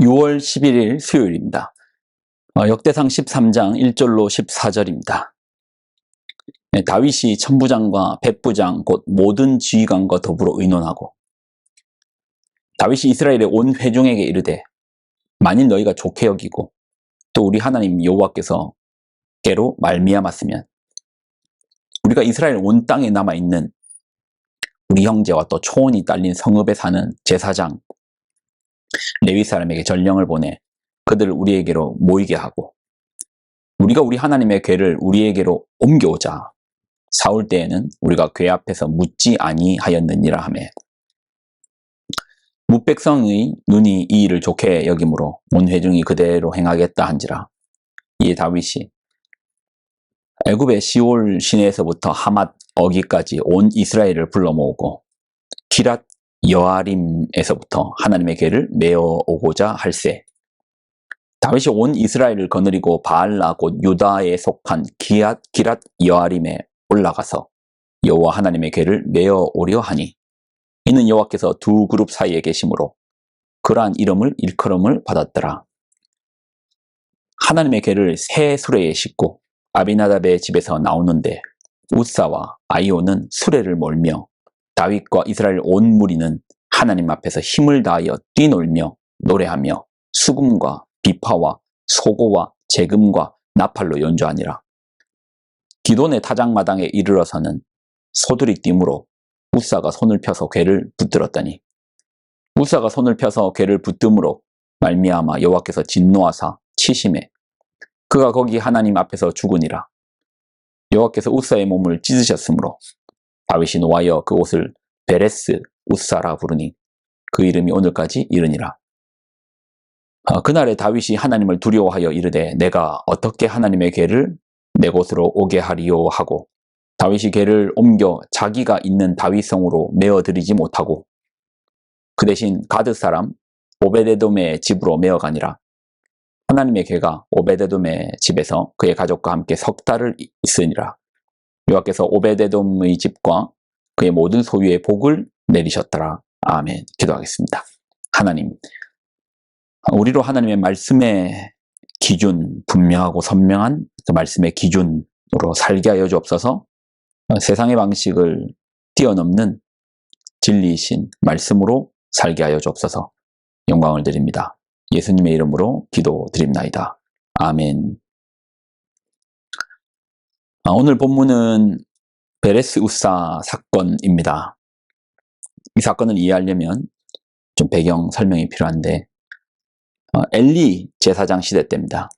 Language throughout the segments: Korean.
6월 11일 수요일입니다. 역대상 13장 1절로 14절입니다. 다윗이 천부장과 백부장 곧 모든 지휘관과 더불어 의논하고 다윗이 이스라엘의 온 회중에게 이르되 만일 너희가 좋게 여기고 또 우리 하나님 여호와께서 깨로 말미암았으면 우리가 이스라엘 온 땅에 남아있는 우리 형제와 또 초원이 딸린 성읍에 사는 제사장 레위 사람에게 전령을 보내 그들을 우리에게로 모이게 하고 우리가 우리 하나님의 궤를 우리에게로 옮겨오자. 사울 때에는 우리가 궤 앞에서 묻지 아니하였느니라 하매 뭇백성의 눈이 이 일을 좋게 여김으로 온 회중이 그대로 행하겠다 한지라. 이에 다윗이 애굽의 시올 시내에서부터 하맛 어기까지 온 이스라엘을 불러 모으고 기랏 여아림에서부터 하나님의 궤를 메어 오고자 할세. 다윗이 온 이스라엘을 거느리고 바알라 곧 유다에 속한 기랏 여아림에 올라가서 여호와 하나님의 궤를 메어 오려 하니 이는 여호와께서 두 그룹 사이에 계심으로 그러한 이름을 일컬음을 받았더라. 하나님의 궤를 새 수레에 싣고 아비나답의 집에서 나오는데 우사와 아이오는 수레를 몰며 다윗과 이스라엘 온 무리는 하나님 앞에서 힘을 다하여 뛰놀며 노래하며 수금과 비파와 소고와 재금과 나팔로 연주하니라. 기돈의 타작마당에 이르러서는 소들이 뛰므로 우사가 손을 펴서 궤를 붙들었더니 우사가 손을 펴서 궤를 붙듦으로 말미암아 여호와께서 진노하사 치심해 그가 거기 하나님 앞에서 죽으니라. 여호와께서 우사의 몸을 찢으셨으므로 다윗이 노하여 그 옷을 베레스 우사라 부르니 그 이름이 오늘까지 이르니라. 그날에 다윗이 하나님을 두려워하여 이르되 내가 어떻게 하나님의 궤를 내 곳으로 오게 하리요 하고 다윗이 궤를 옮겨 자기가 있는 다윗성으로 메어들이지 못하고 그 대신 가드 사람 오베데돔의 집으로 메어가니라. 하나님의 궤가 오베데돔의 집에서 그의 가족과 함께 석 달을 있으니라. 여호와께서 오베데돔의 집과 그의 모든 소유의 복을 내리셨더라. 아멘. 기도하겠습니다. 하나님, 우리로 하나님의 말씀의 기준, 분명하고 선명한 그 말씀의 기준으로 살게 하여 주옵소서. 세상의 방식을 뛰어넘는 진리이신 말씀으로 살게 하여 주옵소서. 영광을 드립니다. 예수님의 이름으로 기도드립나이다. 아멘. 오늘 본문은 베레스 우사 사건입니다. 이 사건을 이해하려면 좀 배경 설명이 필요한데 엘리 제사장 시대 때입니다.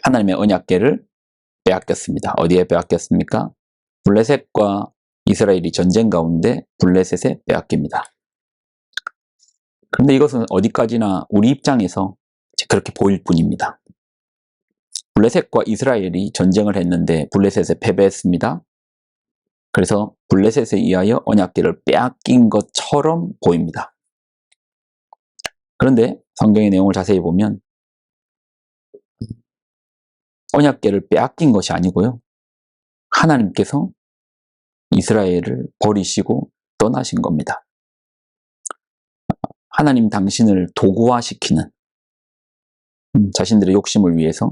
하나님의 언약궤를 빼앗겼습니다. 어디에 빼앗겼습니까? 블레셋과 이스라엘이 전쟁 가운데 블레셋에 빼앗깁니다. 그런데 이것은 어디까지나 우리 입장에서 그렇게 보일 뿐입니다. 블레셋과 이스라엘이 전쟁을 했는데 블레셋에 패배했습니다. 그래서 블레셋에 의하여 언약궤를 빼앗긴 것처럼 보입니다. 그런데 성경의 내용을 자세히 보면 언약궤를 빼앗긴 것이 아니고요. 하나님께서 이스라엘을 버리시고 떠나신 겁니다. 하나님 당신을 도구화시키는 자신들의 욕심을 위해서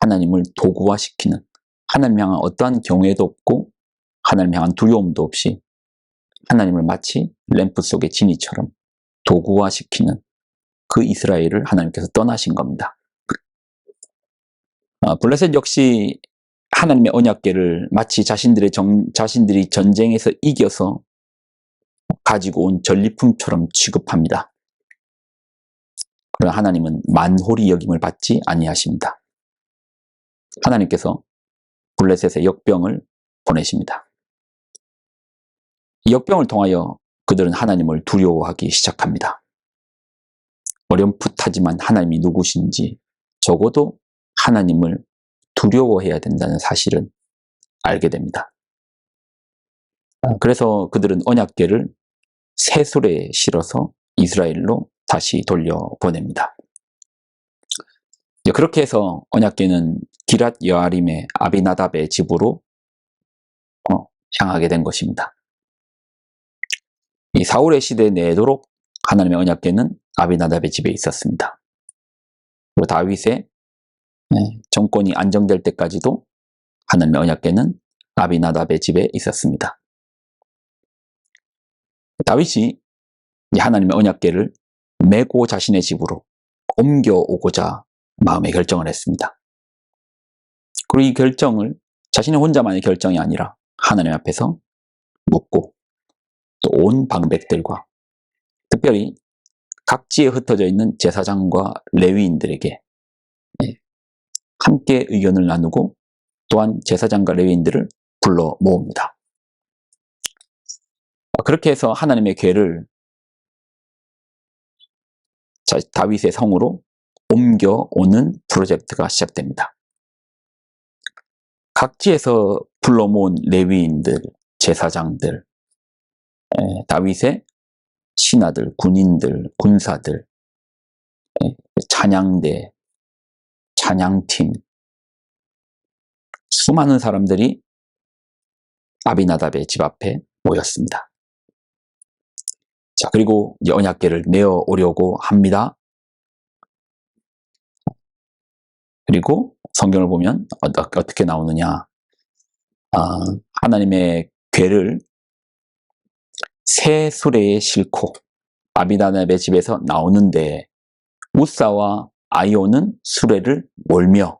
하나님을 도구화시키는 하나님 향한 어떠한 경외도 없고 하나님 향한 두려움도 없이 하나님을 마치 램프 속의 지니처럼 도구화시키는 그 이스라엘을 하나님께서 떠나신 겁니다. 블레셋 역시 하나님의 언약궤를 마치 자신들이 전쟁에서 이겨서 가지고 온 전리품처럼 취급합니다. 그러나 하나님은 만홀히 여김을 받지 아니하십니다. 하나님께서 블레셋에 역병을 보내십니다. 이 역병을 통하여 그들은 하나님을 두려워하기 시작합니다. 어렴풋하지만 하나님이 누구신지 적어도 하나님을 두려워해야 된다는 사실은 알게 됩니다. 그래서 그들은 언약궤를 새 수레에 실어서 이스라엘로 다시 돌려보냅니다. 그렇게 해서 언약궤는 기랏 여아림의 아비나답의 집으로 향하게 된 것입니다. 이 사울의 시대에 내도록 하나님의 언약궤는 아비나답의 집에 있었습니다. 그리고 다윗의 정권이 안정될 때까지도 하나님의 언약궤는 아비나답의 집에 있었습니다. 다윗이 하나님의 언약궤를 메고 자신의 집으로 옮겨오고자 마음의 결정을 했습니다. 그리고 이 결정을 자신의 혼자만의 결정이 아니라 하나님 앞에서 묻고 또 온 방백들과 특별히 각지에 흩어져 있는 제사장과 레위인들에게 함께 의견을 나누고 또한 제사장과 레위인들을 불러 모읍니다. 그렇게 해서 하나님의 궤를 다윗의 성으로 옮겨오는 프로젝트가 시작됩니다. 각지에서 불러 모은 레위인들, 제사장들, 다윗의 신하들, 군인들, 군사들, 찬양대, 찬양팀, 수많은 사람들이 아비나답의 집 앞에 모였습니다. 자, 그리고 언약궤를 메어 오려고 합니다. 그리고 성경을 보면 어떻게 나오느냐. 하나님의 궤를 새 수레에 싣고 아비나답의 집에서 나오는데 우사와 아이오는 수레를 몰며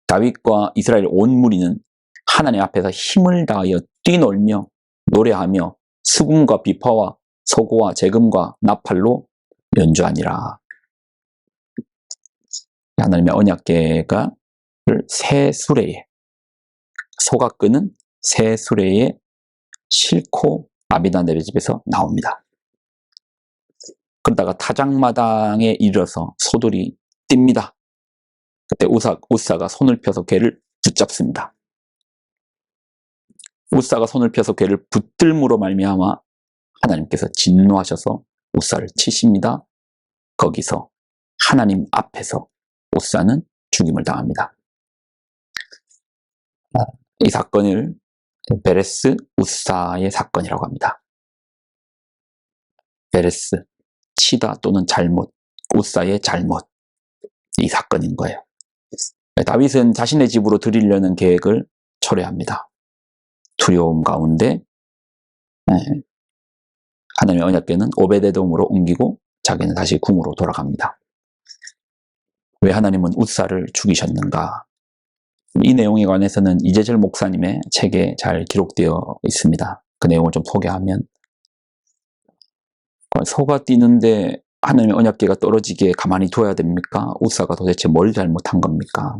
다윗과 이스라엘 온 무리는 하나님 앞에서 힘을 다하여 뛰놀며 노래하며 수금과 비파와 소고와 재금과 나팔로 연주하니라. 하나님의 언약궤가 새 수레에, 소가 끄는 새 수레에 싣고 아비나답의 집에서 나옵니다. 그러다가 타작마당에 이르러서 소들이 뜁니다. 그때 우사가 손을 펴서 궤를 붙잡습니다. 우사가 손을 펴서 궤를 붙들므로 말미암아 하나님께서 진노하셔서 우사를 치십니다. 거기서 하나님 앞에서 우사는 죽임을 당합니다. 이 사건을 베레스 우사의 사건이라고 합니다. 베레스, 치다 또는 잘못, 우사의 잘못, 이 사건인 거예요. 다윗은 자신의 집으로 들이려는 계획을 철회합니다. 두려움 가운데 하나님의 언약궤는 오베데돔으로 옮기고 자기는 다시 궁으로 돌아갑니다. 왜 하나님은 우사를 죽이셨는가? 이 내용에 관해서는 이재철 목사님의 책에 잘 기록되어 있습니다. 그 내용을 좀 소개하면, 소가 뛰는데 하나님의 언약궤가 떨어지게 가만히 둬야 됩니까? 우사가 도대체 뭘 잘못한 겁니까?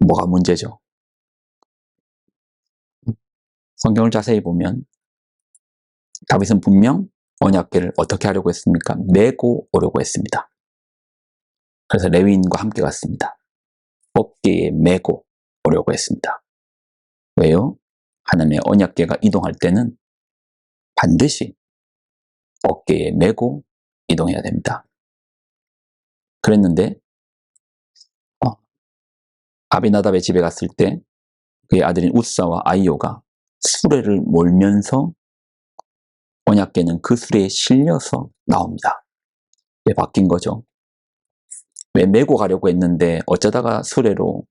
뭐가 문제죠? 성경을 자세히 보면 다윗은 분명 언약궤를 어떻게 하려고 했습니까? 메고 오려고 했습니다. 그래서 레위인과 함께 갔습니다. 어깨에 메고 오려고 했습니다. 왜요? 하나님의 언약궤가 이동할 때는 반드시 어깨에 메고 이동해야 됩니다. 그랬는데 아비나답의 집에 갔을 때 그의 아들인 우사와 아이오가 수레를 몰면서 언약궤는 그 수레에 실려서 나옵니다. 왜 바뀐 거죠? 왜 메고 가려고 했는데 어쩌다가 수레로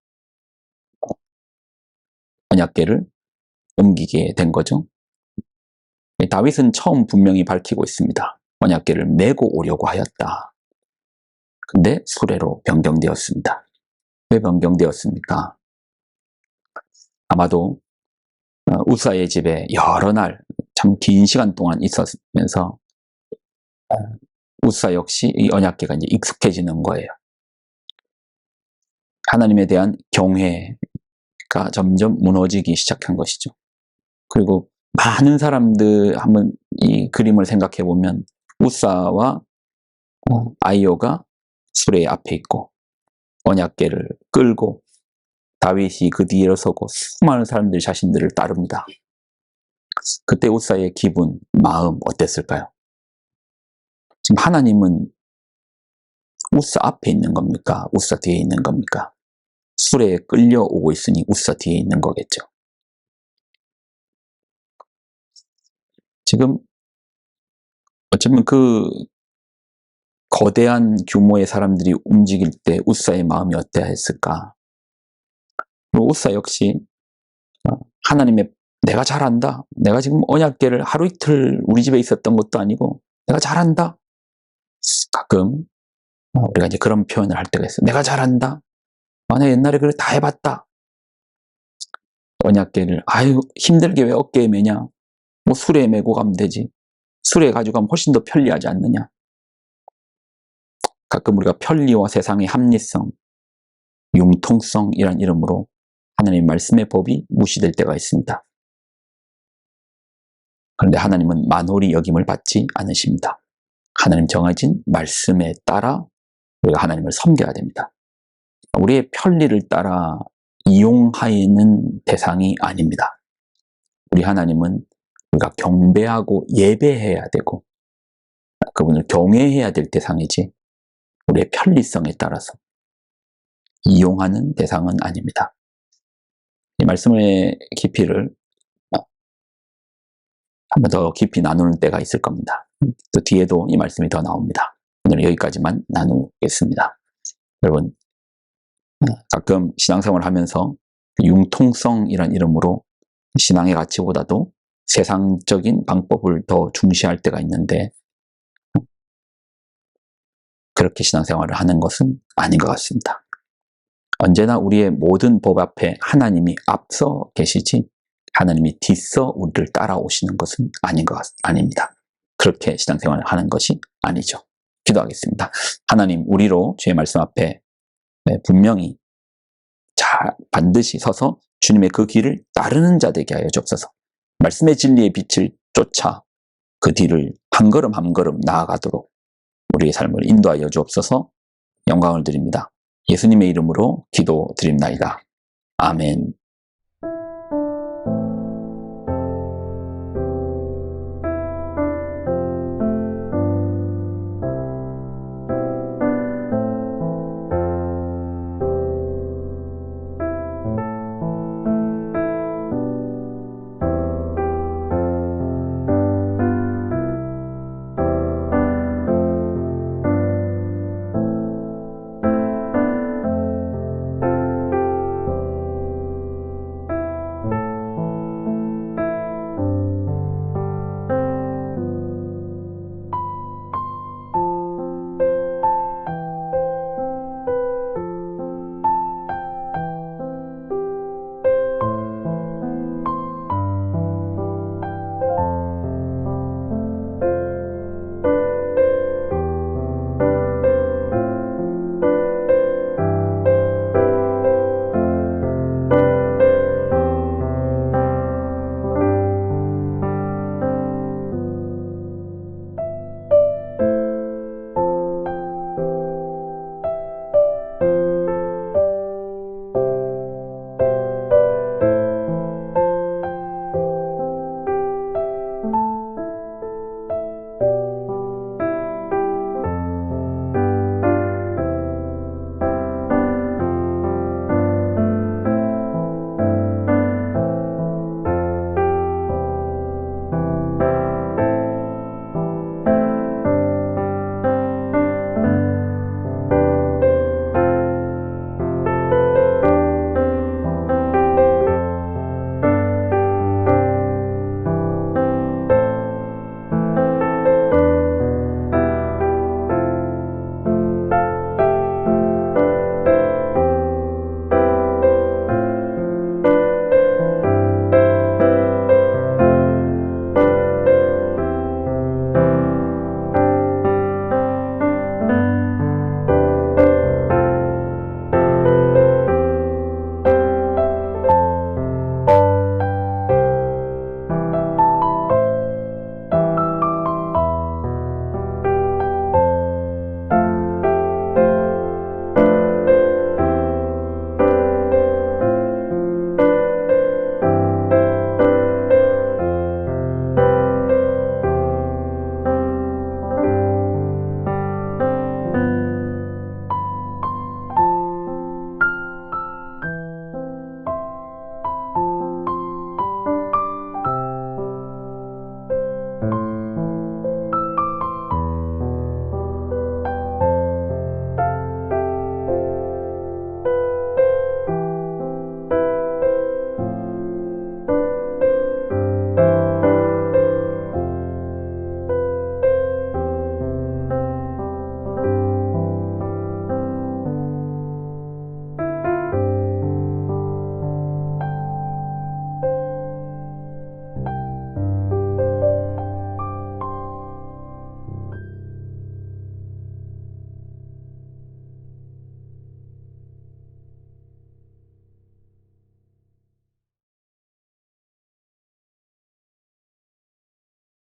언약궤를 옮기게 된 거죠? 다윗은 처음 분명히 밝히고 있습니다. 언약궤를 메고 오려고 하였다. 근데 수레로 변경되었습니다. 왜 변경되었습니까? 아마도 우사의 집에 여러 날, 참 긴 시간 동안 있었으면서 우사 역시 이 언약궤가 이제 익숙해지는 거예요. 하나님에 대한 경외가 점점 무너지기 시작한 것이죠. 그리고 많은 사람들 한번 이 그림을 생각해 보면 우사와 아이오가 수레 앞에 있고 언약궤를 끌고 다윗이 그 뒤에 서고 수많은 사람들이 자신들을 따릅니다. 그때 우사의 기분, 마음 어땠을까요? 지금 하나님은 우사 앞에 있는 겁니까? 우사 뒤에 있는 겁니까? 수레에 끌려오고 있으니 우사 뒤에 있는 거겠죠. 지금 어쩌면 그 거대한 규모의 사람들이 움직일 때 웃사의 마음이 어때야 했을까? 웃사 역시 하나님의 내가 잘한다. 내가 지금 언약궤를 하루 이틀 우리 집에 있었던 것도 아니고 내가 잘한다. 가끔 우리가 이제 그런 표현을 할 때가 있어요. 내가 잘한다. 내가 옛날에 그래 다 해봤다. 언약궤를 아유 힘들게 왜 어깨에 매냐. 뭐 수레에 메고 가면 되지. 수레에 가지고 가면 훨씬 더 편리하지 않느냐. 가끔 우리가 편리와 세상의 합리성, 융통성이란 이름으로 하나님의 말씀의 법이 무시될 때가 있습니다. 그런데 하나님은 만홀히 여김을 받지 않으십니다. 하나님 정해진 말씀에 따라 우리가 하나님을 섬겨야 됩니다. 우리의 편리를 따라 이용하는 대상이 아닙니다. 우리 하나님은 우리가 경배하고 예배해야 되고 그분을 경외해야 될 대상이지 우리의 편리성에 따라서 이용하는 대상은 아닙니다. 이 말씀의 깊이를 한 번 더 깊이 나누는 때가 있을 겁니다. 또 뒤에도 이 말씀이 더 나옵니다. 오늘 여기까지만 나누겠습니다. 여러분 가끔 신앙생활을 하면서 융통성이란 이름으로 신앙의 가치보다도 세상적인 방법을 더 중시할 때가 있는데 그렇게 신앙생활을 하는 것은 아닌 것 같습니다. 언제나 우리의 모든 법 앞에 하나님이 앞서 계시지 하나님이 뒤서 우리를 따라오시는 것은 아닙니다. 그렇게 신앙생활을 하는 것이 아니죠. 기도하겠습니다. 하나님, 우리로 주의 말씀 앞에 분명히 반드시 서서 주님의 그 길을 따르는 자 되게 하여 주옵소서. 말씀의 진리의 빛을 쫓아 그 뒤를 한 걸음 한 걸음 나아가도록 우리의 삶을 인도하여 주옵소서. 영광을 드립니다. 예수님의 이름으로 기도드립나이다. 아멘.